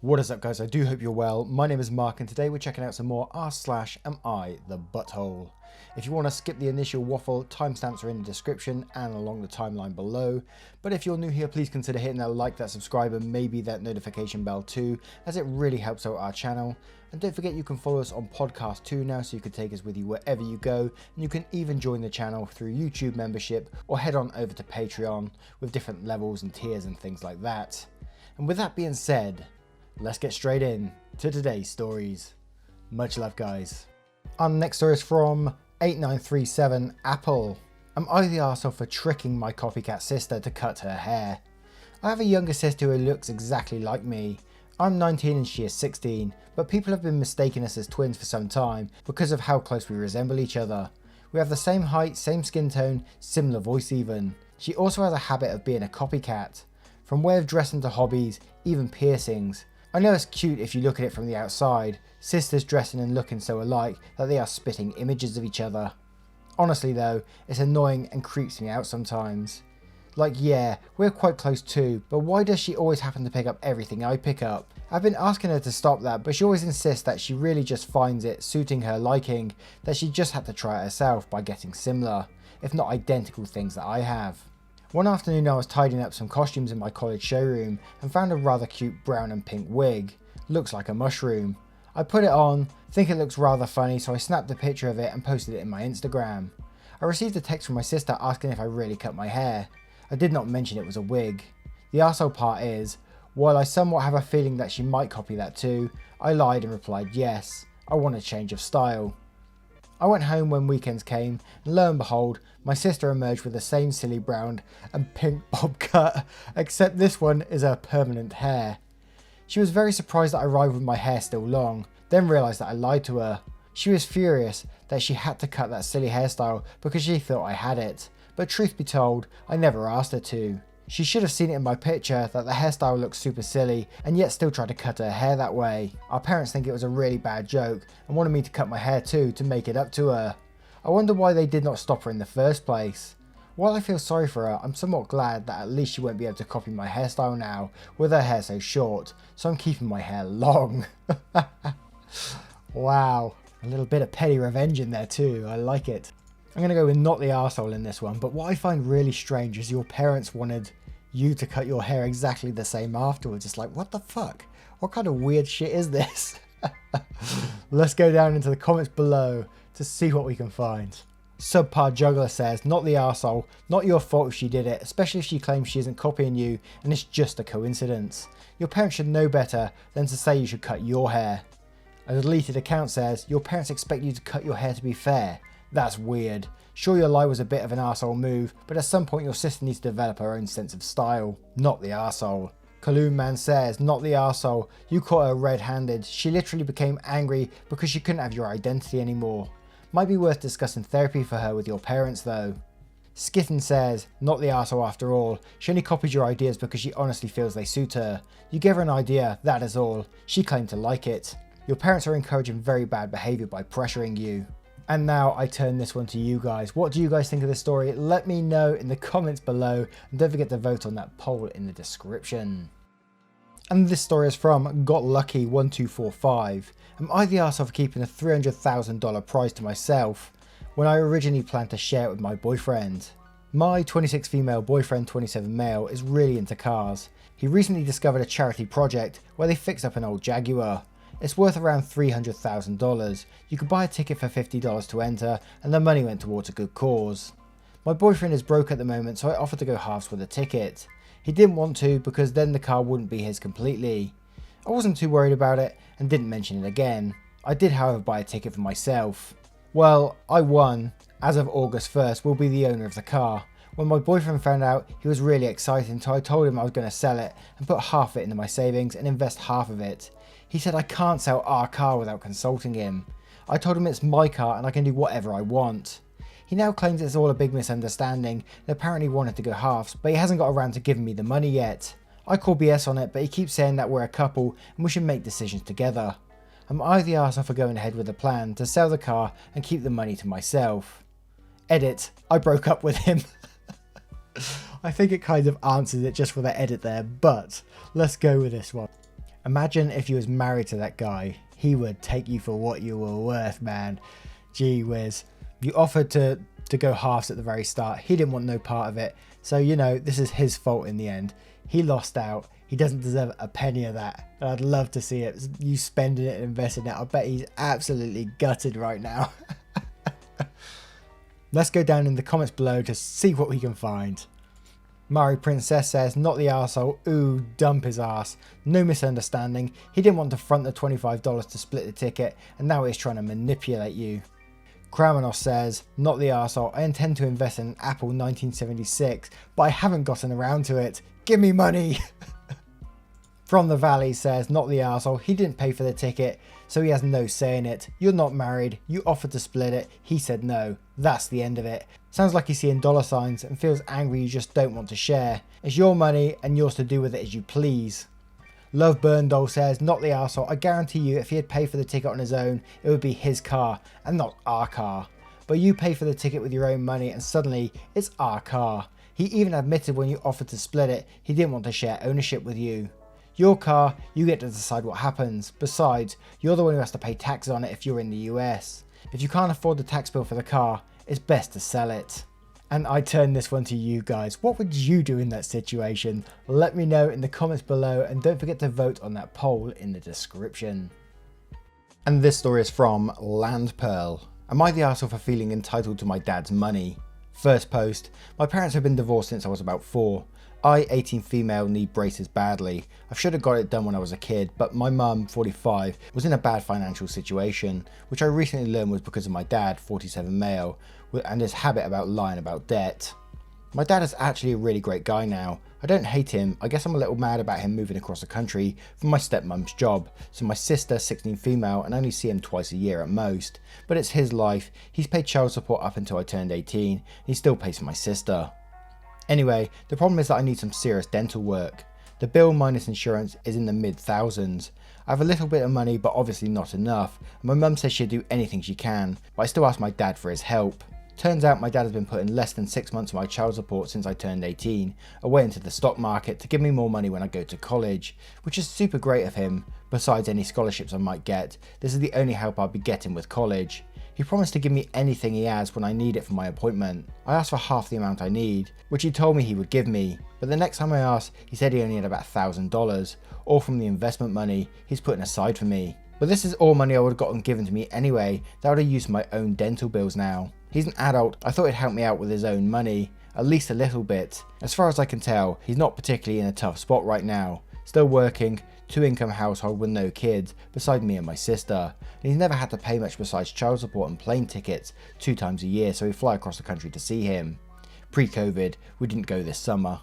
What is up, guys? I do hope you're well. My name is Mark and today we're checking out some more r/am I the butthole. If you want to skip the initial waffle, timestamps are in the description and along the timeline below. But if you're new here, please consider hitting that like, that subscribe and maybe that notification bell too, as it really helps out our channel. And don't forget you can follow us on podcast too now, so you can take us with you wherever you go, and you can even join the channel through YouTube membership or head on over to Patreon with different levels and tiers and things like that. And with that being said, let's get straight in to today's stories. Much love, guys. Our next story is from 8937 Apple. Am I the arsehole for tricking my copycat sister to cut her hair? I have a younger sister who looks exactly like me. I'm 19 and she is 16, but people have been mistaking us as twins for some time because of how close we resemble each other. We have the same height, same skin tone, similar voice even. She also has a habit of being a copycat. From way of dressing to hobbies, even piercings. I know it's cute if you look at it from the outside, sisters dressing and looking so alike that they are spitting images of each other. Honestly though, it's annoying and creeps me out sometimes. Like, yeah, we're quite close too, but why does she always happen to pick up everything I pick up? I've been asking her to stop that, but she always insists that she really just finds it suiting her liking, that she just had to try it herself by getting similar, if not identical things that I have. One afternoon I was tidying up some costumes in my college showroom and found a rather cute brown and pink wig. Looks like a mushroom. I put it on, think it looks rather funny, so I snapped a picture of it and posted it in my Instagram. I received a text from my sister asking if I really cut my hair. I did not mention it was a wig. The arsehole part is, while I somewhat have a feeling that she might copy that too, I lied and replied yes, I want a change of style. I went home when weekends came, and lo and behold, my sister emerged with the same silly brown and pink bob cut, except this one is her permanent hair. She was very surprised that I arrived with my hair still long, then realised that I lied to her. She was furious that she had to cut that silly hairstyle because she thought I had it, but truth be told, I never asked her to. She should have seen it in my picture that the hairstyle looked super silly and yet still tried to cut her hair that way. Our parents think it was a really bad joke and wanted me to cut my hair too to make it up to her. I wonder why they did not stop her in the first place. While I feel sorry for her, I'm somewhat glad that at least she won't be able to copy my hairstyle now with her hair so short, so I'm keeping my hair long. Wow, a little bit of petty revenge in there too, I like it. I'm going to go with not the arsehole in this one, but what I find really strange is your parents wanted you to cut your hair exactly the same afterwards. It's like, what the fuck? What kind of weird shit is this? Let's go down into the comments below to see what we can find. Subpar Juggler says, not the arsehole, not your fault if she did it, especially if she claims she isn't copying you and it's just a coincidence. Your parents should know better than to say you should cut your hair. A deleted account says, your parents expect you to cut your hair to be fair. That's weird. Sure, your lie was a bit of an arsehole move, but at some point your sister needs to develop her own sense of style. Not the arsehole. Kaloon Man says, not the arsehole. You caught her red-handed. She literally became angry because she couldn't have your identity anymore. Might be worth discussing therapy for her with your parents though. Skitten says, not the arsehole after all. She only copied your ideas because she honestly feels they suit her. You gave her an idea, that is all. She claimed to like it. Your parents are encouraging very bad behaviour by pressuring you. And now I turn this one to you guys. What do you guys think of this story? Let me know in the comments below. And don't forget to vote on that poll in the description. And this story is from Got Lucky 1245. Am I the arsehole for keeping a $300,000 prize to myself when I originally planned to share it with my boyfriend? My 26 female boyfriend, 27 male, is really into cars. He recently discovered a charity project where they fixed up an old Jaguar. It's worth around $300,000. You could buy a ticket for $50 to enter and the money went towards a good cause. My boyfriend is broke at the moment, so I offered to go halves with the ticket. He didn't want to because then the car wouldn't be his completely. I wasn't too worried about it and didn't mention it again. I did however buy a ticket for myself. Well, I won. As of August 1st, will be the owner of the car. When my boyfriend found out, he was really excited, so I told him I was going to sell it and put half of it into my savings and invest half of it. He said I can't sell our car without consulting him. I told him it's my car and I can do whatever I want. He now claims it's all a big misunderstanding and apparently wanted to go halves, but he hasn't got around to giving me the money yet. I call BS on it, but he keeps saying that we're a couple and we should make decisions together. Am I the arsehole for going ahead with the plan to sell the car and keep the money to myself? Edit, I broke up with him. I think it kind of answers it just with that edit there, but let's go with this one. Imagine if you was married to that guy. He would take you for what you were worth, man. Gee whiz. You offered to go halves at the very start. He didn't want no part of it. So, you know, this is his fault in the end. He lost out. He doesn't deserve a penny of that. And I'd love to see it. You spending it and investing it. I bet he's absolutely gutted right now. Let's go down in the comments below to see what we can find. Mari Princess says, not the arsehole, ooh, dump his ass. No misunderstanding, he didn't want to front the $25 to split the ticket and now he's trying to manipulate you. Kramanos says, not the arsehole, I intend to invest in an Apple 1976, but I haven't gotten around to it. Give me money! From the Valley says, not the arsehole, he didn't pay for the ticket, so he has no say in it. You're not married, you offered to split it, he said no. That's the end of it. Sounds like he's seeing dollar signs and feels angry you just don't want to share. It's your money and yours to do with it as you please. Love Burndole says, not the arsehole, I guarantee you if he had paid for the ticket on his own, it would be his car and not our car. But you pay for the ticket with your own money and suddenly it's our car. He even admitted when you offered to split it, he didn't want to share ownership with you. Your car, you get to decide what happens. Besides, you're the one who has to pay taxes on it if you're in the US. If you can't afford the tax bill for the car, it's best to sell it. And I turn this one to you guys. What would you do in that situation? Let me know in the comments below and don't forget to vote on that poll in the description. And this story is from Land Pearl. Am I the arsehole for feeling entitled to my dad's money? First post, my parents have been divorced since I was about 4. I, 18 female, need braces badly. I should have got it done when I was a kid, but my mum, 45, was in a bad financial situation, which I recently learned was because of my dad, 47 male, and his habit about lying about debt. My dad is actually a really great guy now. I don't hate him, I guess I'm a little mad about him moving across the country for my stepmom's job, so my sister, 16 female, and only see him twice a year at most. But it's his life, he's paid child support up until I turned 18, and he still pays for my sister. Anyway, the problem is that I need some serious dental work. The bill minus insurance is in the mid-thousands. I have a little bit of money but obviously not enough. My mum says she'll do anything she can, but I still ask my dad for his help. Turns out my dad has been putting less than 6 months of my child support since I turned 18 away into the stock market to give me more money when I go to college, which is super great of him. Besides any scholarships I might get, this is the only help I'll be getting with college. He promised to give me anything he has when I need it for my appointment. I asked for half the amount I need, which he told me he would give me, but the next time I asked, he said he only had about $1,000, all from the investment money he's putting aside for me. But this is all money I would have gotten given to me anyway, that I would have used for my own dental bills now. He's an adult, I thought he'd help me out with his own money, at least a little bit. As far as I can tell, he's not particularly in a tough spot right now. Still working, 2-income household with no kids, beside me and my sister. And he's never had to pay much besides child support and plane tickets 2 times a year, so we fly across the country to see him. Pre-COVID, we didn't go this summer.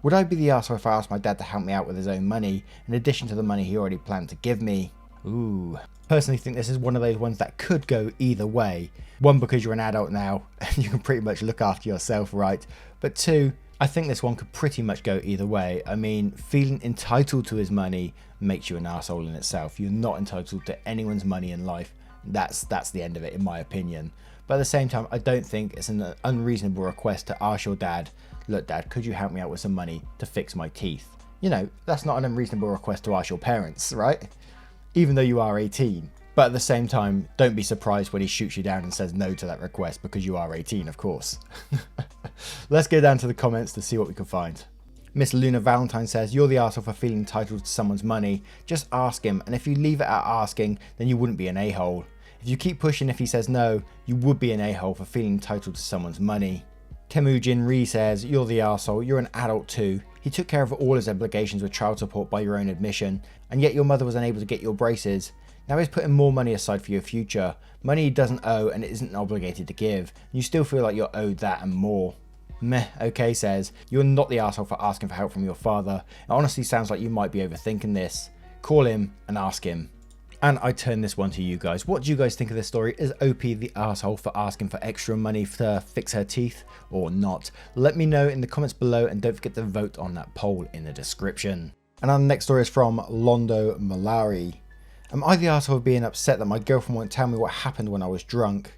Would I be the arsehole if I asked my dad to help me out with his own money, in addition to the money he already planned to give me? Ooh. Personally think this is one of those ones that could go either way. 1, because you're an adult now, and you can pretty much look after yourself, right? But 2, I think this one could pretty much go either way. I mean, feeling entitled to his money makes you an arsehole in itself. You're not entitled to anyone's money in life. That's the end of it, in my opinion. But at the same time, I don't think it's an unreasonable request to ask your dad, look dad, could you help me out with some money to fix my teeth? You know, that's not an unreasonable request to ask your parents, right? Even though you are 18. But at the same time, don't be surprised when he shoots you down and says no to that request because you are 18, of course. Let's go down to the comments to see what we can find. Miss Luna Valentine says, you're the arsehole for feeling entitled to someone's money. Just ask him, and if you leave it at asking, then you wouldn't be an a-hole. If you keep pushing if he says no, you would be an a-hole for feeling entitled to someone's money. Temujin Ree says, you're the arsehole, you're an adult too. He took care of all his obligations with child support by your own admission, and yet your mother was unable to get your braces. Now he's putting more money aside for your future, money he doesn't owe and isn't obligated to give, and you still feel like you're owed that and more. Meh OK says, you're not the arsehole for asking for help from your father. It honestly sounds like you might be overthinking this. Call him and ask him. And I turn this one to you guys. What do you guys think of this story? Is OP the arsehole for asking for extra money to fix her teeth or not? Let me know in the comments below and don't forget to vote on that poll in the description. And our next story is from Londo Malari. Am I the arsehole of being upset that my girlfriend won't tell me what happened when I was drunk?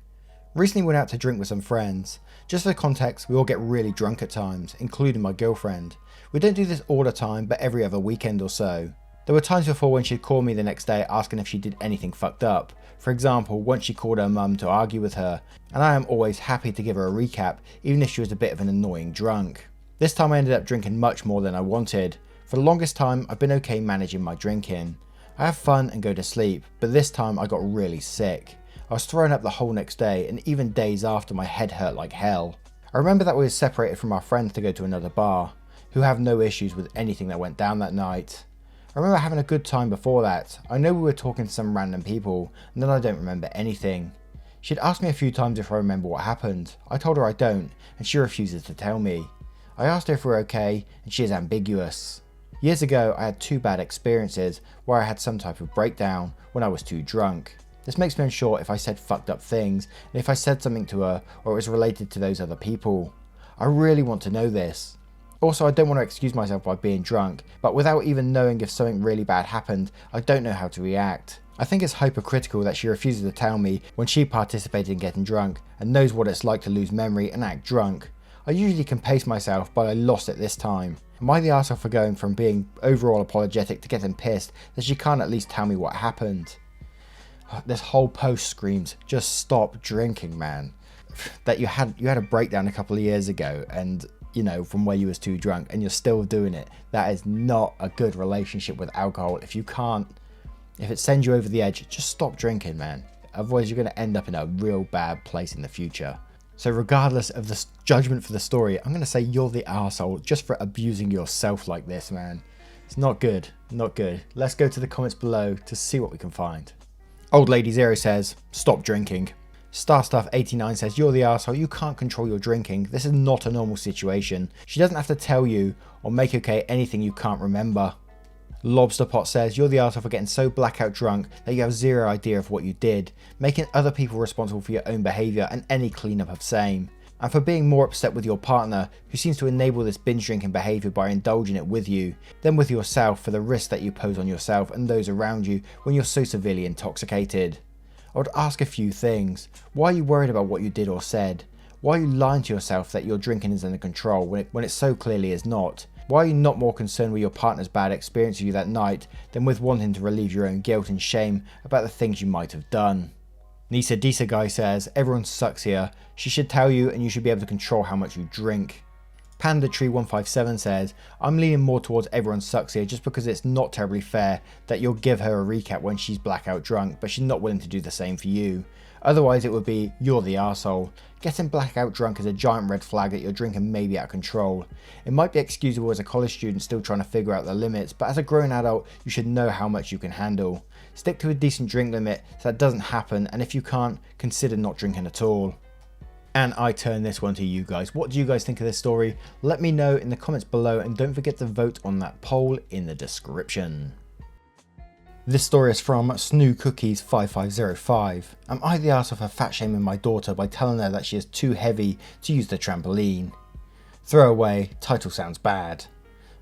Recently went out to drink with some friends. Just for context, we all get really drunk at times, including my girlfriend. We don't do this all the time, but every other weekend or so. There were times before when she'd call me the next day asking if she did anything fucked up. For example, once she called her mum to argue with her, and I am always happy to give her a recap, even if she was a bit of an annoying drunk. This time I ended up drinking much more than I wanted. For the longest time, I've been okay managing my drinking. I have fun and go to sleep, but this time I got really sick. I was thrown up the whole next day, and even days after my head hurt like hell. I remember that we were separated from our friends to go to another bar, who have no issues with anything that went down that night. I remember having a good time before that. I know we were talking to some random people, and then I don't remember anything. She'd asked me a few times if I remember what happened. I told her I don't, and she refuses to tell me. I asked her if we're okay, and she is ambiguous. Years ago, I had 2 bad experiences where I had some type of breakdown when I was too drunk. This makes me unsure if I said fucked up things, and if I said something to her or it was related to those other people. I really want to know this. Also, I don't want to excuse myself by being drunk, but without even knowing if something really bad happened, I don't know how to react. I think it's hypocritical that she refuses to tell me when she participated in getting drunk and knows what it's like to lose memory and act drunk. I usually can pace myself, but I lost it this time. Am I the arsehole for going from being overall apologetic to getting pissed that she can't at least tell me what happened? This whole post screams, just stop drinking, man. That you had a breakdown a couple of years ago, and you know, from where you was too drunk, and you're still doing it. That is not a good relationship with alcohol. If it sends you over the edge, just stop drinking, man. Otherwise you're going to end up in a real bad place in the future. So regardless of the judgment for the story, I'm going to say you're the arsehole just for abusing yourself like this, man. It's not good, not good. Let's go to the comments below to see what we can find. Old Lady Zero says, stop drinking. Starstuff89 says, you're the arsehole, you can't control your drinking. This is not a normal situation. She doesn't have to tell you or make okay anything you can't remember. Lobsterpot says, you're the arsehole for getting so blackout drunk that you have zero idea of what you did, making other people responsible for your own behaviour and any cleanup of same. And for being more upset with your partner, who seems to enable this binge drinking behaviour by indulging it with you, than with yourself for the risk that you pose on yourself and those around you when you're so severely intoxicated. I would ask a few things. Why are you worried about what you did or said? Why are you lying to yourself that your drinking is under control when it so clearly is not? Why are you not more concerned with your partner's bad experience of you that night than with wanting to relieve your own guilt and shame about the things you might have done? Nisa Disa Guy says, everyone sucks here. She should tell you and you should be able to control how much you drink. Panda Tree 157 says, I'm leaning more towards everyone sucks here just because it's not terribly fair that you'll give her a recap when she's blackout drunk, but she's not willing to do the same for you. Otherwise it would be, you're the arsehole. Getting blackout drunk is a giant red flag that your drinking may be out of control. It might be excusable as a college student still trying to figure out the limits, but as a grown adult you should know how much you can handle. Stick to a decent drink limit so that doesn't happen, and if you can't, consider not drinking at all. And I turn this one to you guys. What do you guys think of this story? Let me know in the comments below, and don't forget to vote on that poll in the description. This story is from Snoo Cookies 5505. Am I the arsehole for fat shaming my daughter by telling her that she is too heavy to use the trampoline? Throwaway, title sounds bad.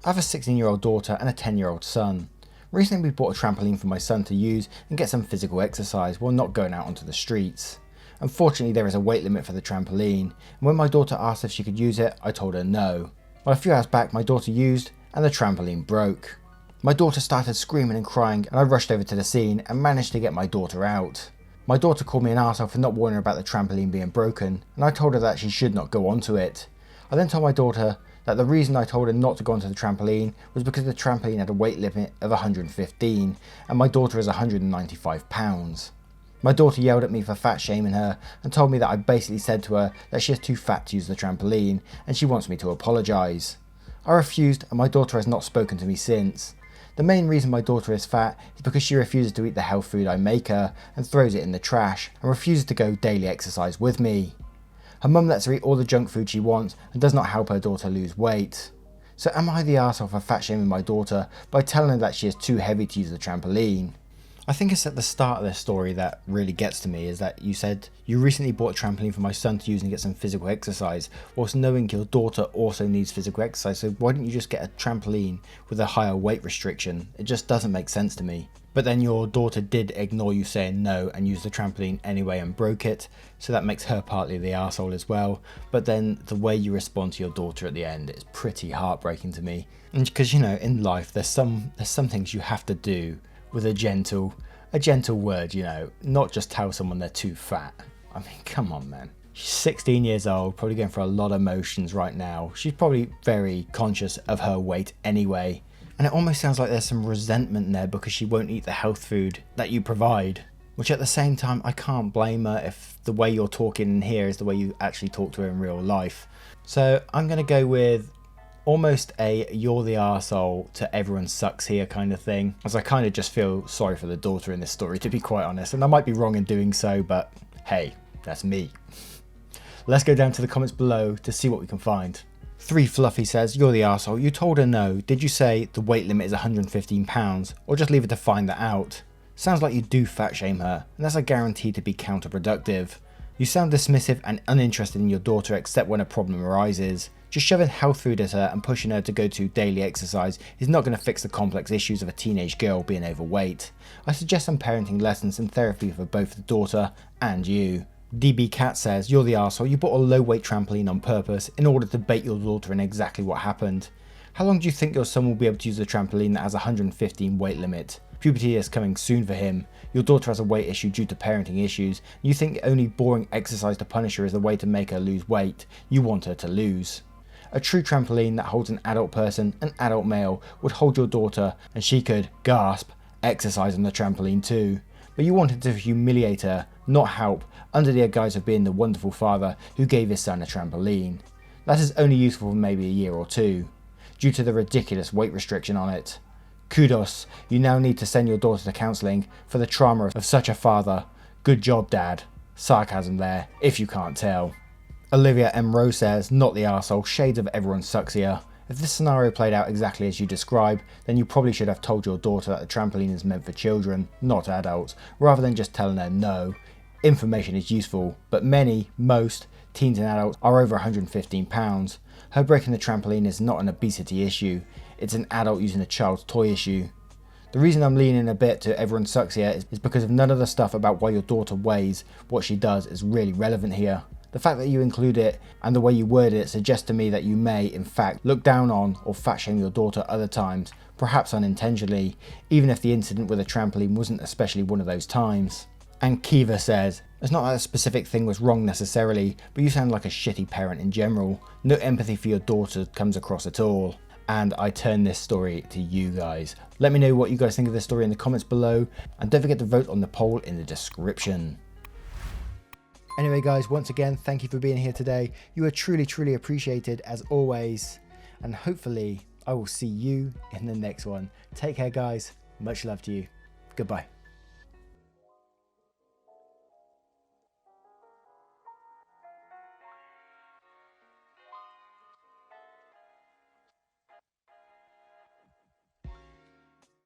I have a 16-year-old daughter and a 10-year-old son. Recently we bought a trampoline for my son to use and get some physical exercise while not going out onto the streets. Unfortunately there is a weight limit for the trampoline, and when my daughter asked if she could use it, I told her no. Well, a few hours back my daughter used and the trampoline broke. My daughter started screaming and crying, and I rushed over to the scene and managed to get my daughter out. My daughter called me an arsehole for not warning her about the trampoline being broken, and I told her that she should not go onto it. I then told my daughter that the reason I told her not to go onto the trampoline was because the trampoline had a weight limit of 115 and my daughter is 195 pounds. My daughter yelled at me for fat shaming her and told me that I basically said to her that she is too fat to use the trampoline and she wants me to apologise. I refused and my daughter has not spoken to me since. The main reason my daughter is fat is because she refuses to eat the health food I make her and throws it in the trash and refuses to go daily exercise with me. Her mum lets her eat all the junk food she wants and does not help her daughter lose weight. So am I the arsehole for fat shaming my daughter by telling her that she is too heavy to use the trampoline? I think it's at the start of this story that really gets to me, is that you said you recently bought a trampoline for my son to use and get some physical exercise, whilst knowing your daughter also needs physical exercise, so why didn't you just get a trampoline with a higher weight restriction? It just doesn't make sense to me. But then your daughter did ignore you saying no and use the trampoline anyway and broke it, so that makes her partly the arsehole as well. But then the way you respond to your daughter at the end is pretty heartbreaking to me. And because, you know, in life there's some things you have to do with a gentle word, you know, not just tell someone they're too fat. I mean, come on, man. She's 16 years old, probably going through a lot of emotions right now. She's probably very conscious of her weight anyway. And it almost sounds like there's some resentment there because she won't eat the health food that you provide. Which at the same time, I can't blame her if the way you're talking in here is the way you actually talk to her in real life. So I'm going to go with almost a you're the arsehole to everyone sucks here kind of thing. As I kind of just feel sorry for the daughter in this story, to be quite honest. And I might be wrong in doing so, but hey, that's me. Let's go down to the comments below to see what we can find. 3 Fluffy says, you're the arsehole. You told her no. Did you say the weight limit is 115 pounds? Or just leave her to find that out? Sounds like you do fat shame her, and that's a guarantee to be counterproductive. You sound dismissive and uninterested in your daughter except when a problem arises. Just shoving health food at her and pushing her to go to daily exercise is not going to fix the complex issues of a teenage girl being overweight. I suggest some parenting lessons and therapy for both the daughter and you. DB Cat says, you're the arsehole. You bought a low weight trampoline on purpose in order to bait your daughter in exactly what happened. How long do you think your son will be able to use a trampoline that has a 115 weight limit? Puberty is coming soon for him. Your daughter has a weight issue due to parenting issues. You think only boring exercise to punish her is the way to make her lose weight. You want her to lose. A true trampoline that holds an adult person, an adult male, would hold your daughter and she could, gasp, exercise on the trampoline too. But you wanted to humiliate her, not help, under the guise of being the wonderful father who gave his son a trampoline. That is only useful for maybe a year or two, due to the ridiculous weight restriction on it. Kudos, you now need to send your daughter to counselling for the trauma of such a father. Good job, Dad. Sarcasm there, if you can't tell. Olivia M. Rose says, not the arsehole, shades of everyone sucks here. If this scenario played out exactly as you describe, then you probably should have told your daughter that the trampoline is meant for children, not adults, rather than just telling her no. Information is useful, but most teens and adults are over 115 pounds. Her breaking the trampoline is not an obesity issue, it's an adult using a child's toy issue. The reason I'm leaning a bit to everyone sucks here is because of none of the stuff about why your daughter weighs what she does is really relevant here. The fact that you include it and the way you word it suggests to me that you may, in fact, look down on or fat shame your daughter other times, perhaps unintentionally, even if the incident with a trampoline wasn't especially one of those times. And Kiva says, it's not that a specific thing was wrong necessarily, but you sound like a shitty parent in general. No empathy for your daughter comes across at all. And I turn this story to you guys. Let me know what you guys think of this story in the comments below, and don't forget to vote on the poll in the description. Anyway guys, once again, thank you for being here today. You are truly appreciated as always, and hopefully I will see you in the next one. Take care guys, much love to you. Goodbye.